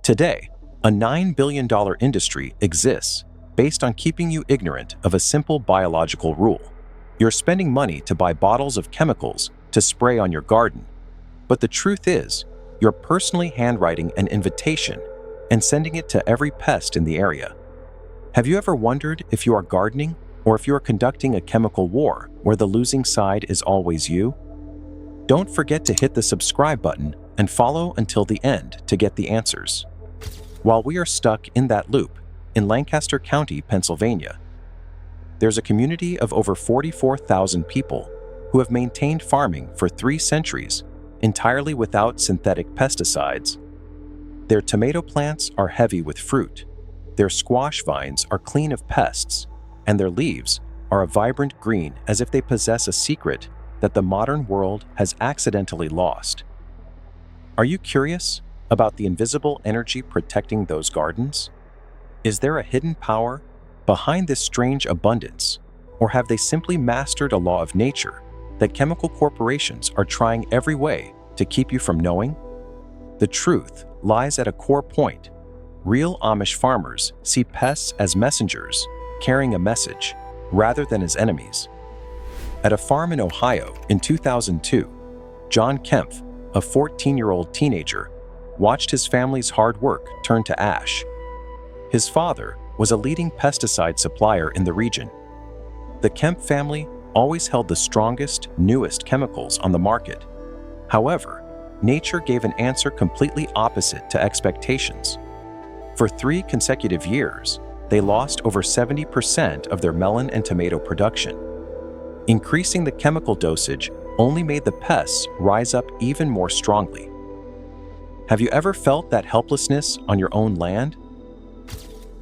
Today, a $9 billion industry exists based on keeping you ignorant of a simple biological rule. You're spending money to buy bottles of chemicals to spray on your garden, but the truth is, you're personally handwriting an invitation and sending it to every pest in the area. Have you ever wondered if you are gardening or if you are conducting a chemical war where the losing side is always you? Don't forget to hit the subscribe button and follow until the end to get the answers. While we are stuck in that loop, in Lancaster County, Pennsylvania, there's a community of over 44,000 people who have maintained farming for 3 centuries entirely without synthetic pesticides. Their tomato plants are heavy with fruit, their squash vines are clean of pests, and their leaves are a vibrant green as if they possess a secret that the modern world has accidentally lost. Are you curious about the invisible energy protecting those gardens? Is there a hidden power behind this strange abundance, or have they simply mastered a law of nature that chemical corporations are trying every way to keep you from knowing? The truth lies at a core point. Real Amish farmers see pests as messengers carrying a message rather than as enemies. At a farm in Ohio in 2002, John Kempf, a 14-year-old teenager, watched his family's hard work turn to ash. His father was a leading pesticide supplier in the region. The Kempf family always held the strongest, newest chemicals on the market. However, nature gave an answer completely opposite to expectations. For 3 consecutive years, they lost over 70% of their melon and tomato production. Increasing the chemical dosage only made the pests rise up even more strongly. Have you ever felt that helplessness on your own land?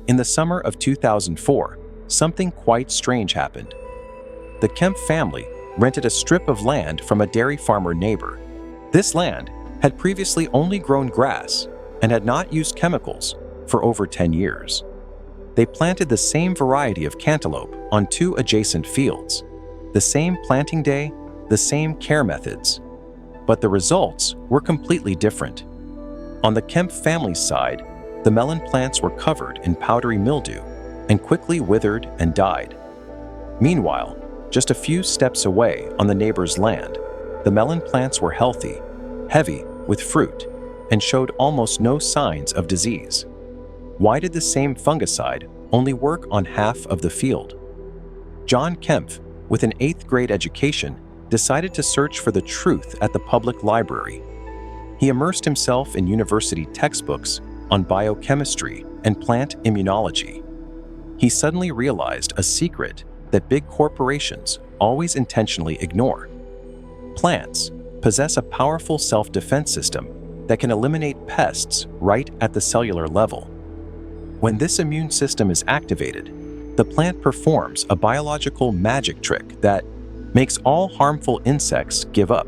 In the summer of 2004, something quite strange happened. The Kempf family rented a strip of land from a dairy farmer neighbor. This land had previously only grown grass and had not used chemicals for over 10 years. They planted the same variety of cantaloupe on 2 adjacent fields, the same planting day, the same care methods, but the results were completely different. On the Kempf family's side, the melon plants were covered in powdery mildew and quickly withered and died. Meanwhile, just a few steps away on the neighbor's land, the melon plants were healthy, heavy with fruit, and showed almost no signs of disease. Why did the same fungicide only work on half of the field? John Kempf, with an 8th grade education, decided to search for the truth at the public library. He immersed himself in university textbooks on biochemistry and plant immunology. He suddenly realized a secret that big corporations always intentionally ignore. Plants possess a powerful self-defense system that can eliminate pests right at the cellular level. When this immune system is activated, the plant performs a biological magic trick that makes all harmful insects give up.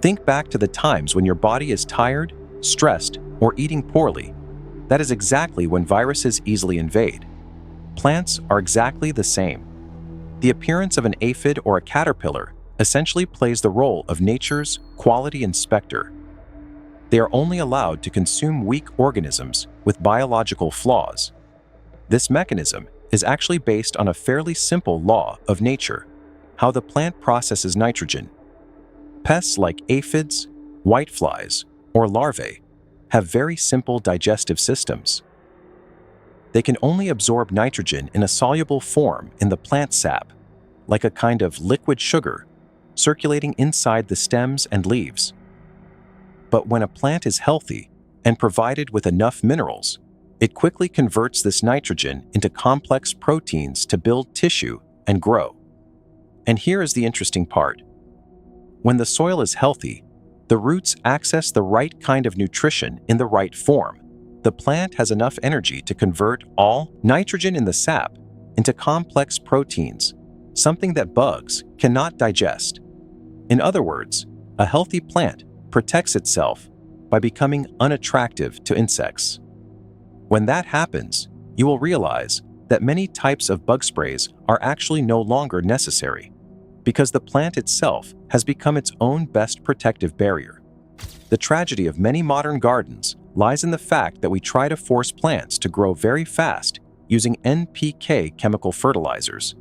Think back to the times when your body is tired, stressed, or eating poorly. That is exactly when viruses easily invade. Plants are exactly the same. The appearance of an aphid or a caterpillar essentially plays the role of nature's quality inspector. They are only allowed to consume weak organisms with biological flaws. This mechanism is actually based on a fairly simple law of nature, how the plant processes nitrogen. Pests like aphids, whiteflies, or larvae have very simple digestive systems. They can only absorb nitrogen in a soluble form in the plant sap, like a kind of liquid sugar, circulating inside the stems and leaves. But when a plant is healthy and provided with enough minerals, it quickly converts this nitrogen into complex proteins to build tissue and grow. And here is the interesting part. When the soil is healthy, the roots access the right kind of nutrition in the right form. The plant has enough energy to convert all nitrogen in the sap into complex proteins, something that bugs cannot digest. In other words, a healthy plant protects itself by becoming unattractive to insects. When that happens, you will realize that many types of bug sprays are actually no longer necessary, because the plant itself has become its own best protective barrier. The tragedy of many modern gardens lies in the fact that we try to force plants to grow very fast using NPK chemical fertilizers.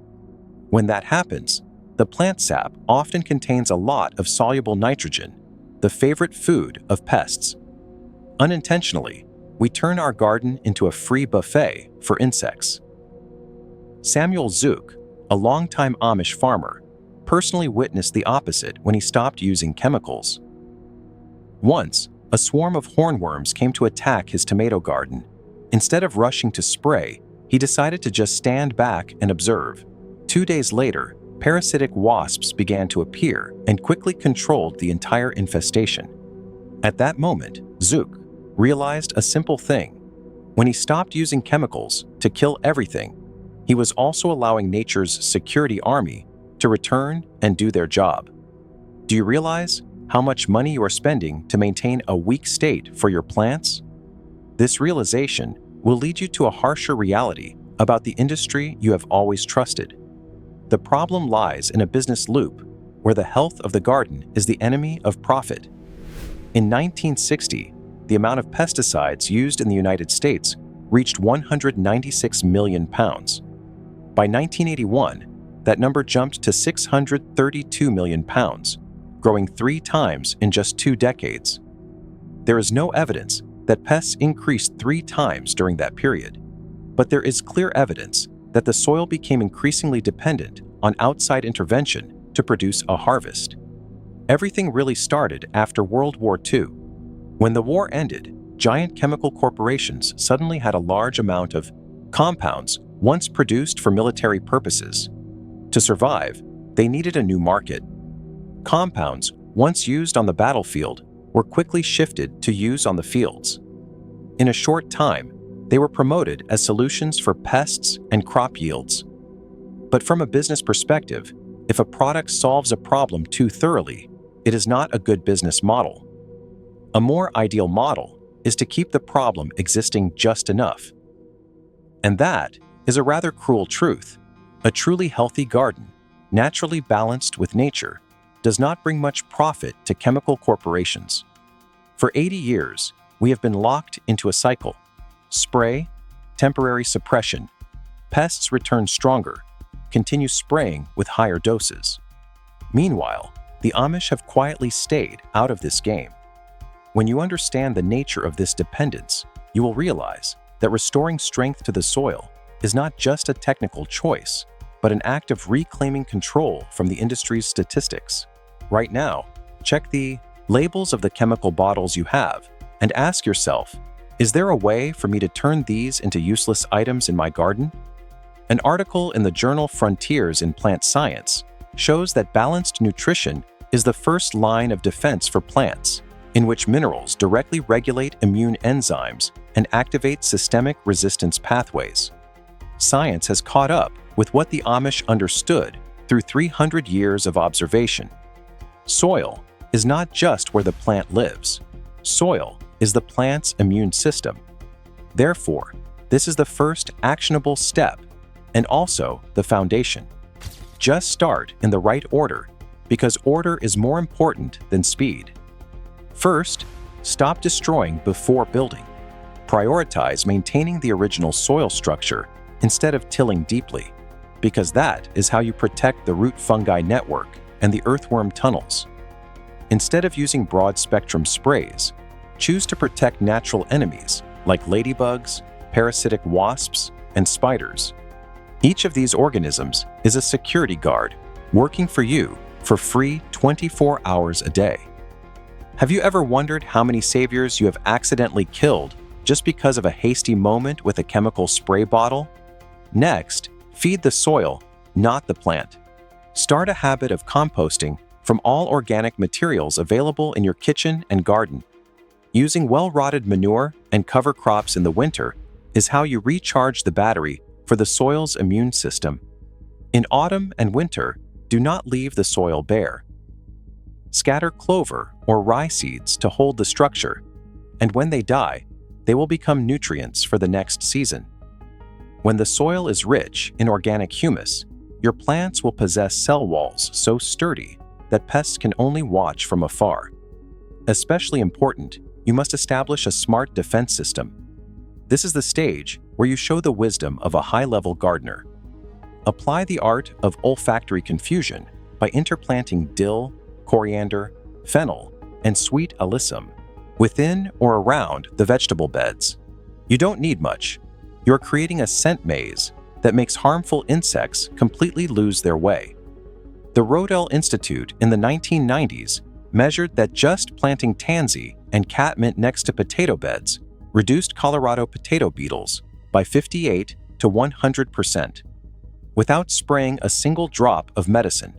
When that happens, the plant sap often contains a lot of soluble nitrogen, the favorite food of pests. Unintentionally, we turn our garden into a free buffet for insects. Samuel Zook, a longtime Amish farmer, personally witnessed the opposite when he stopped using chemicals. Once, a swarm of hornworms came to attack his tomato garden. Instead of rushing to spray, he decided to just stand back and observe. 2 days later, parasitic wasps began to appear and quickly controlled the entire infestation. At that moment, Zook realized a simple thing. When he stopped using chemicals to kill everything, he was also allowing nature's security army to return and do their job. Do you realize how much money you are spending to maintain a weak state for your plants? This realization will lead you to a harsher reality about the industry you have always trusted. The problem lies in a business loop where the health of the garden is the enemy of profit. In 1960, the amount of pesticides used in the United States reached 196 million pounds. By 1981, that number jumped to 632 million pounds, growing 3 times in just 2 decades. There is no evidence that pests increased 3 times during that period, but there is clear evidence that the soil became increasingly dependent on outside intervention to produce a harvest. Everything really started after World War II. When the war ended, giant chemical corporations suddenly had a large amount of compounds once produced for military purposes. To survive, they needed a new market. Compounds once used on the battlefield were quickly shifted to use on the fields. In a short time, they were promoted as solutions for pests and crop yields. But from a business perspective, if a product solves a problem too thoroughly, it is not a good business model. A more ideal model is to keep the problem existing just enough. And that is a rather cruel truth. A truly healthy garden, naturally balanced with nature, does not bring much profit to chemical corporations. For 80 years, we have been locked into a cycle. Spray, temporary suppression. Pests return stronger. Continue spraying with higher doses. Meanwhile, the Amish have quietly stayed out of this game. When you understand the nature of this dependence, you will realize that restoring strength to the soil is not just a technical choice, but an act of reclaiming control from the industry's statistics. Right now, check the labels of the chemical bottles you have and ask yourself, is there a way for me to turn these into useless items in my garden? An article in the journal Frontiers in Plant Science shows that balanced nutrition is the first line of defense for plants, in which minerals directly regulate immune enzymes and activate systemic resistance pathways. Science has caught up with what the Amish understood through 300 years of observation. Soil is not just where the plant lives. Soil is the plant's immune system. Therefore, this is the first actionable step and also the foundation. Just start in the right order, because order is more important than speed. First, stop destroying before building. Prioritize maintaining the original soil structure instead of tilling deeply, because that is how you protect the root fungi network and the earthworm tunnels. Instead of using broad-spectrum sprays, choose to protect natural enemies like ladybugs, parasitic wasps, and spiders. Each of these organisms is a security guard working for you for free 24 hours a day. Have you ever wondered how many saviors you have accidentally killed just because of a hasty moment with a chemical spray bottle? Next, feed the soil, not the plant. Start a habit of composting from all organic materials available in your kitchen and garden. Using well-rotted manure and cover crops in the winter is how you recharge the battery for the soil's immune system. In autumn and winter, do not leave the soil bare. Scatter clover or rye seeds to hold the structure, and when they die, they will become nutrients for the next season. When the soil is rich in organic humus, your plants will possess cell walls so sturdy that pests can only watch from afar. Especially important, you must establish a smart defense system. This is the stage where you show the wisdom of a high-level gardener. Apply the art of olfactory confusion by interplanting dill, coriander, fennel, and sweet alyssum within or around the vegetable beds. You don't need much. You're creating a scent maze that makes harmful insects completely lose their way. The Rodell Institute in the 1990s measured that just planting tansy and catmint next to potato beds reduced Colorado potato beetles by 58 to 100%, without spraying a single drop of medicine.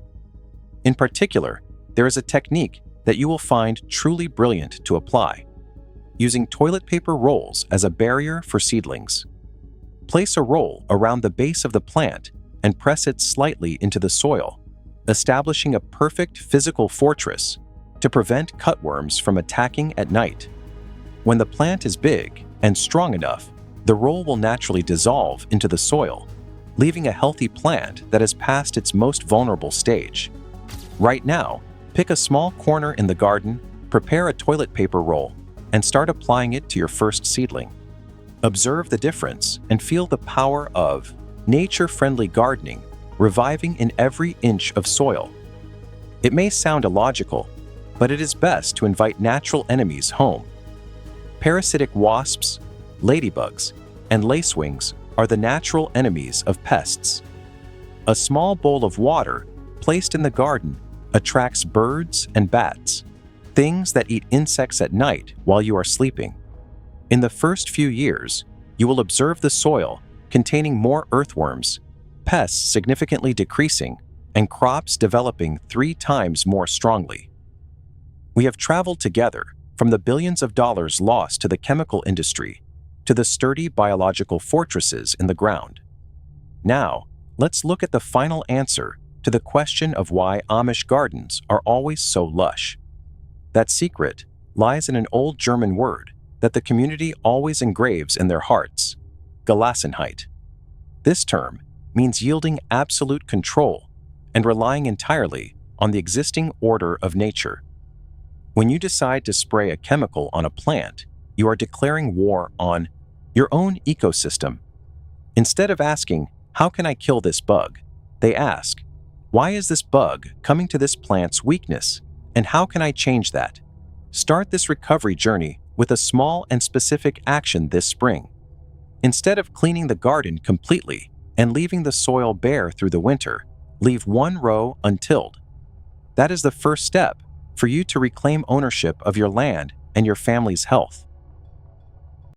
In particular, there is a technique that you will find truly brilliant to apply, using toilet paper rolls as a barrier for seedlings. Place a roll around the base of the plant and press it slightly into the soil, establishing a perfect physical fortress to prevent cutworms from attacking at night. When the plant is big and strong enough, the roll will naturally dissolve into the soil, leaving a healthy plant that has passed its most vulnerable stage. Right now, pick a small corner in the garden, prepare a toilet paper roll, and start applying it to your first seedling. Observe the difference and feel the power of nature-friendly gardening reviving in every inch of soil. It may sound illogical, but it is best to invite natural enemies home. Parasitic wasps, ladybugs, and lacewings are the natural enemies of pests. A small bowl of water placed in the garden attracts birds and bats, things that eat insects at night while you are sleeping. In the first few years, you will observe the soil containing more earthworms, pests significantly decreasing, and crops developing 3 times more strongly. We have traveled together from the billions of dollars lost to the chemical industry to the sturdy biological fortresses in the ground. Now, let's look at the final answer to the question of why Amish gardens are always so lush. That secret lies in an old German word that the community always engraves in their hearts: Gelassenheit. This term means yielding absolute control and relying entirely on the existing order of nature. When you decide to spray a chemical on a plant, you are declaring war on your own ecosystem. Instead of asking, "How can I kill this bug?" they ask, "Why is this bug coming to this plant's weakness, and how can I change that?" Start this recovery journey with a small and specific action this spring. Instead of cleaning the garden completely and leaving the soil bare through the winter, leave one row untilled. That is the first step for you to reclaim ownership of your land and your family's health.